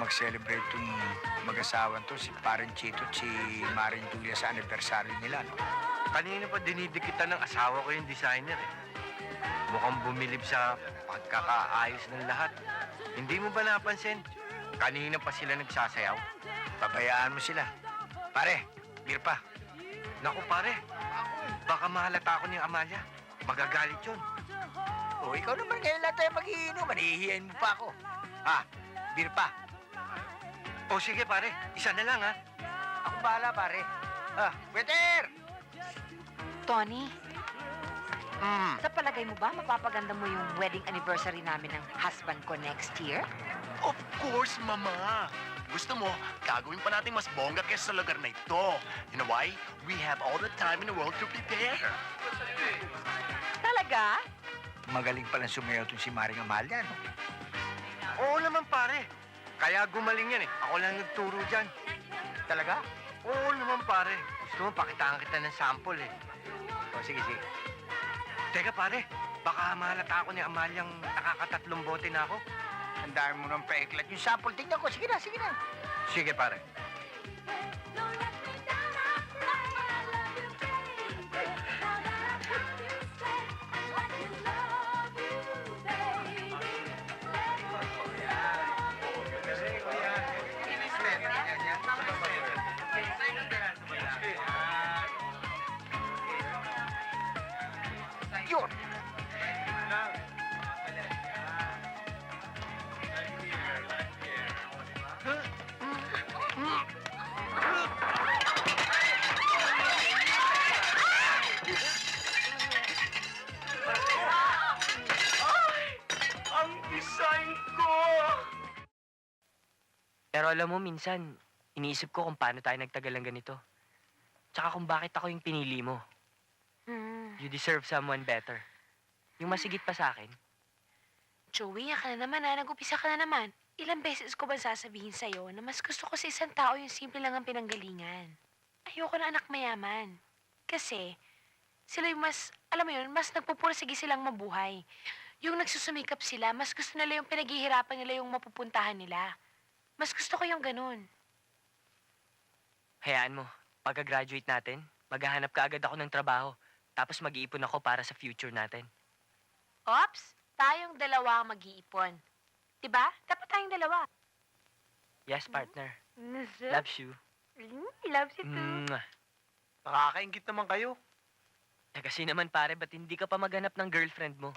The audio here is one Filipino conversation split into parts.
mag-celebrate yung mag-asawan to, si Parang Chito at si Maring Julia sa anniversary nila, no? Kanina pa dinidikitan ng asawa ko yung designer eh. Mukhang bumilib sa pagkakaayos ng lahat. Hindi mo ba napansin? Kanina pa sila nagsasayaw. Pabayaan mo sila. Pare, beer pa. Naku pare, baka mahalata ako ni Amalia. Magagalit yun. O, ikaw naman ngayon lang tayo mag-iinom. Manihihiyain mo pa ako. Beer pa. O sige pare, isa na lang ha. Ako bahala, pare. Waiter! Tony, sa palagay mo ba mapapaganda mo yung wedding anniversary namin ng husband ko next year? Of course, Mama. Gusto mo, gagawin pa natin mas bongga kaysa sa lugar na ito. You know why? We have all the time in the world to prepare. Talaga? Magaling palang sumayaw itong si Maring Amalia, no? Oo naman pare. Kaya gumaling yan eh. Ako lang nagturo dyan. Talaga? Oo naman pare. Gusto mo pakitaan kita ng sample eh. O, sige, sige. Teka pare, baka mahalata ako ni Amaliang nakakatatlong bote na ako. Ang dami mo nang paiklat. Yung sample, tignan ko. Sige na, sige na. Sige pare. Yun! Ang design ko! Pero alam mo, minsan, iniisip ko kung paano tayo nagtagal ng ganito. Tsaka kung bakit ako yung pinili mo. You deserve someone better. Yung masigit pa sa akin. Joey, yan ka na naman Nag-upisa ka na naman. Ilang beses ko ba sasabihin sa'yo na mas gusto ko sa isang tao yung simple lang ang pinanggalingan. Ayoko na anak mayaman. Kasi, sila yung mas, alam mo yun, mas nagpupursige silang mabuhay. Yung nagsusumikap sila, mas gusto nila yung pinaghihirapan nila yung mapupuntahan nila. Mas gusto ko yung ganun. Hayaan mo, pagka-graduate natin, maghahanap ka agad ako ng trabaho. Tapos mag-iipon ako para sa future natin. Ops, tayong dalawa ang mag-iipon. Diba? Dapat tayong dalawa. Yes, partner. Loves you. Loves you too. Mwah. Nakakaingit naman kayo. Eh, kasi naman pare, ba't hindi ka pa maghanap ng girlfriend mo?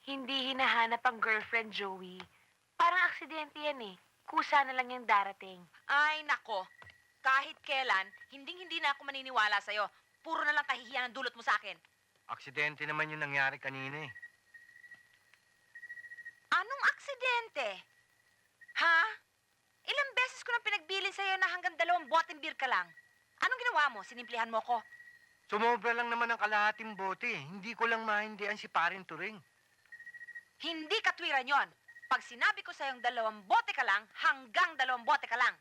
Hindi hinahanap ang girlfriend, Joey. Parang aksidente yan eh. Kusa na lang yung darating. Ay, nako. Kahit kailan, hindi na ako maniniwala sa'yo. Puro na lang kahihiyan ang dulot mo sa akin. Aksidente naman yung nangyari kanina eh. Anong aksidente? Ha? Ilang beses ko nang pinagbilin sa'yo na hanggang 2 boteng beer ka lang. Anong ginawa mo? Sinimplihan mo ko? Sumobra lang naman ang kalahating bote eh. Hindi ko lang maindihan si Paring Turing. Hindi katwiran yon. Pag sinabi ko sa'yong 2 bote ka lang, hanggang 2 bote ka lang.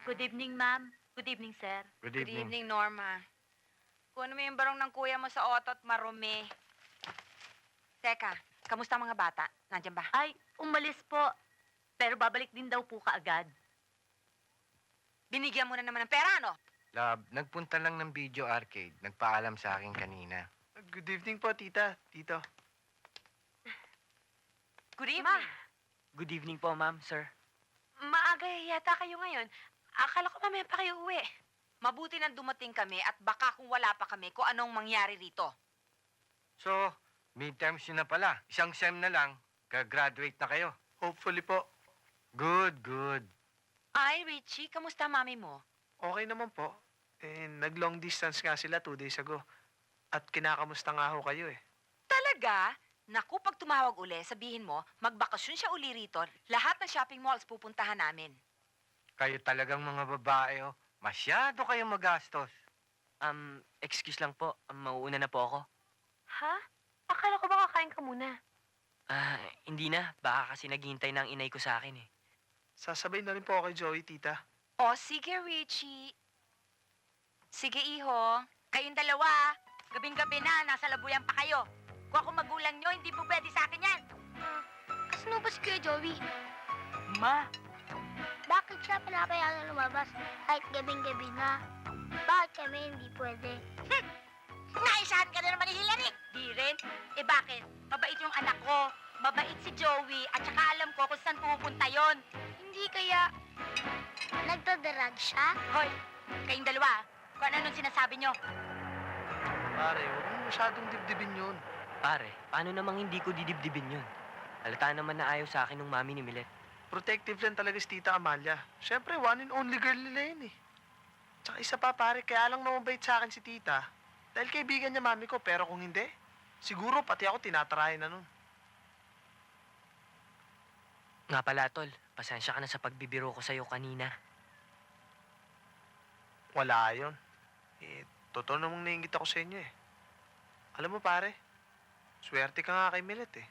Good evening, ma'am. Good evening, sir. Good Good evening. evening, Norma. Kunin mo yung barong ng kuya mo sa otot, marumi. Teka, kamusta ang mga bata? Nandiyan ba? Ay, umalis po. Pero babalik din daw po kaagad. Binigyan mo na naman ng pera, no? Love, nagpunta lang ng video arcade. Nagpaalam sa akin kanina. Good evening po, tita. Tito. Good evening. Good evening po, ma'am, sir. Maaga yata kayo ngayon. Akala ko mamaya pa kayo uwi. Mabuti nang dumating kami at baka kung wala pa kami kung anong mangyari rito. So, midterms yun na pala. Isang sem na lang, gagraduate na kayo. Hopefully po. Good, good. Ay, Richie, kamusta mami mo? Okay naman po. Nag-long distance nga sila 2 days ago. At kinakamusta nga ho kayo eh. Talaga? Naku, pag tumawag uli, sabihin mo, magbakasyon siya uli rito, lahat ng shopping malls pupuntahan namin. Kayo talagang mga babae, oh. Masyado kayong magastos. Excuse lang po. Mauuna na po ako. Ha? Akala ko ba kakain ka muna? Hindi na. Baka kasi naghihintay ng inay ko sa akin eh. Sasabay na rin po ako kay Joey, tita. O, sige, Richie. Sige, iho. Kayong dalawa, gabing-gabi na, nasa labuyan pa kayo. Kung ako magulang nyo, hindi po pwede sa akin yan. Kasano ba si Kuya Joey? Ma, Bakit siya pinapayagan na lumabas kahit gabing-gabi na? Bakit kami hindi pwede? Naisahan ka na naman ni Hillary. Di rin. Eh bakit? Mabait yung anak ko. Mabait si Joey. At saka alam ko kung saan pupunta yon. Hindi kaya nagdadrag siya? Hoy, kayong dalawa, kung ano nung sinasabi nyo. Pare, huwag mo masyadong dibdibin yun. Pare, paano namang hindi ko didibdibin yun? Halata naman na ayaw sa akin ng mami ni Milet. Protective lang talaga si Tita Amalia. Siyempre, one and only girl nila yun eh. Tsaka isa pa pare, kaya lang namabait sa akin si Tita. Dahil kaibigan niya mami ko, pero kung hindi, siguro pati ako tinatry na nun. Nga pala, Tol. Pasensya ka na sa pagbibiro ko sa'yo kanina. Wala yun. Totoo namang nainggit ako sa inyo eh. Alam mo pare, swerte ka nga kay Milet eh.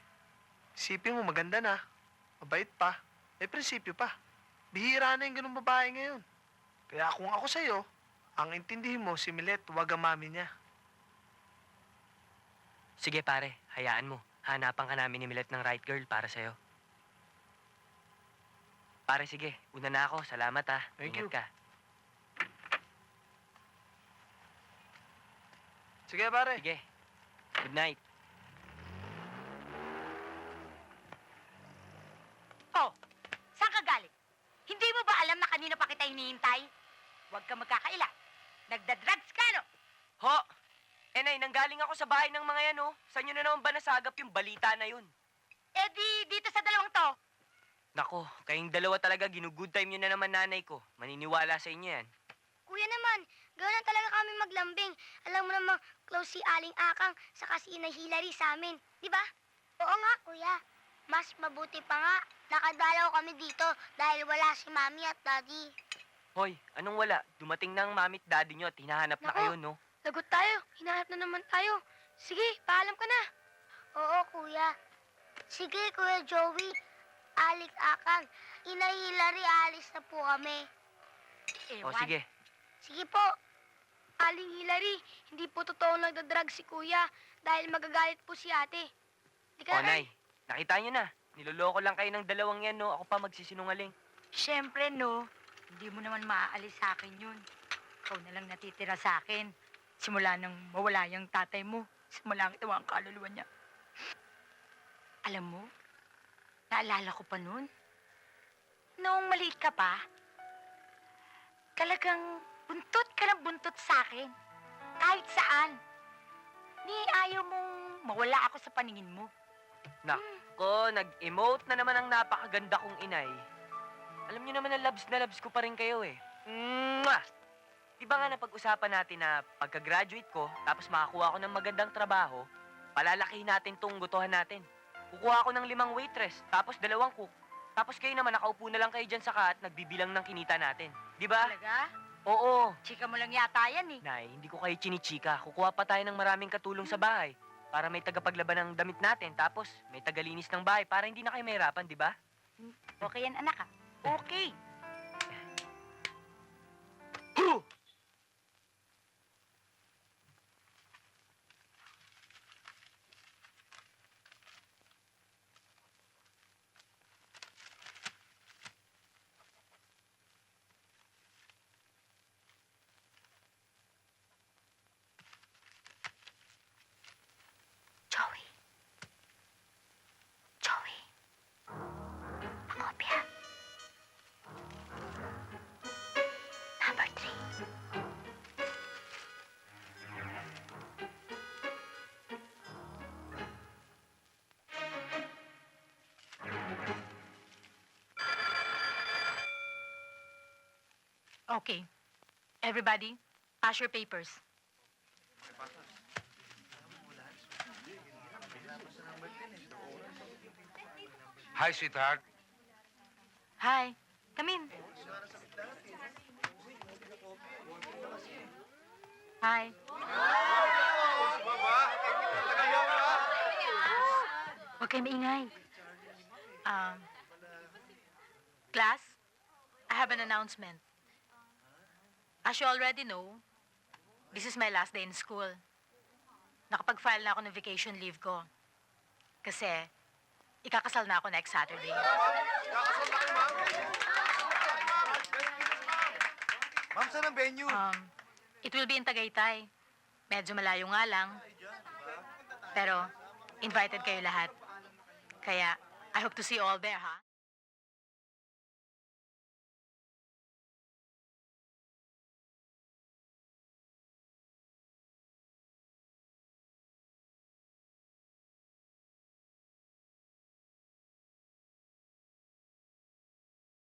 Isipin mo maganda na, mabait pa, may prinsipyo pa. Bihira na yung ganung babae ngayon. Kaya kung ako sa'yo, ang intindihin mo si Milet, wag ang mami niya. Sige pare, hayaan mo. Hanapan ka namin ni Milet ng right girl para sa'yo. Pare, sige. Una na ako. Salamat ha. Thank Ingat you. ka. Sige pare. Sige. Good night. Oh, saan ka galing? Hindi mo ba alam na kanina pa kita hinihintay? Huwag ka magkakaila. Nagdadrugs ka, no? Ho! Nay, nanggaling ako sa bahay ng mga yan, oh. Saan nyo na naman ba nasagap yung balita na yun? Eh di, dito sa dalawang to. Nako, kayong dalawa talaga, ginugood time nyo na naman nanay ko. Maniniwala sa inyo yan. Kuya naman, gano'n na talaga kami maglambing. Alam mo namang close si Aling Akang saka si Inay Hillary sa amin. Di ba? Oo nga, kuya. Mas mabuti pa nga. Nakadalaw kami dito dahil wala si Mami at Daddy. Hoy, anong wala? Dumating na ang mamit daddy nyo at hinahanap na Nako. kayo, no? Lagot tayo. Hinahanap na naman tayo. Sige, paalam ka na. Oo, kuya. Sige, Kuya Joey. Alex Akang. Inay Hillary, alis na po kami. O sige, Sige po. Aling Hillary, hindi po totoo nagdadrag si kuya dahil magagalit po si ate. Di ka o nay, nakita nyo na. Niloloko lang kayo ng dalawang yan, no? Ako pa magsisinungaling. Siyempre, no. Hindi mo naman maaalis sa akin yun. Ikaw na lang natitira sa akin. Simula nang mawala yung tatay mo, simula ang itawa ang kaluluwa niya. Alam mo, naalala ko pa noon. Noong maliit ka pa, talagang buntot ka ng buntot sa akin. Kahit saan. Ni ayaw mong mawala ako sa paningin mo. Nako, nag-emote na naman ang napakaganda kong inay. Alam nyo naman na labs ko pa rin kayo eh. Mwah! Di ba nga napag-usapan natin na pagka-graduate ko, tapos makakuha ako ng magandang trabaho, palalakihin natin tong gutuhan natin. Kukuha ako ng 5 waitress, tapos 2 cook. Tapos kayo naman, nakaupo na lang kayo dyan sa kat, nagbibilang ng kinita natin. Di ba? Talaga? Oo. Chika mo lang yata yan eh. Nay, hindi ko kayo chinichika. Kukuha pa tayo ng maraming katulong sa bahay para may tagapaglaban ng damit natin, tapos may tagalinis ng bahay para hindi na kayo mahirapan, di ba? Okay yan, anak ah. Okay. Joey. Joey. Pakopya. Number 3. Okay. Everybody, pass your papers. Hi, sweetheart. Hi. Come in. Hi. Huwag kayo maingay. Class, I have an announcement. As you already know, this is my last day in school. Nakapag-file na ako ng vacation leave ko. Kasi, ikakasal na ako next Saturday. Ma'am, saan ang venue? It will be in Tagaytay. Medyo malayo nga lang. Pero, invited kayo lahat. Kaya, I hope to see you all there, ha?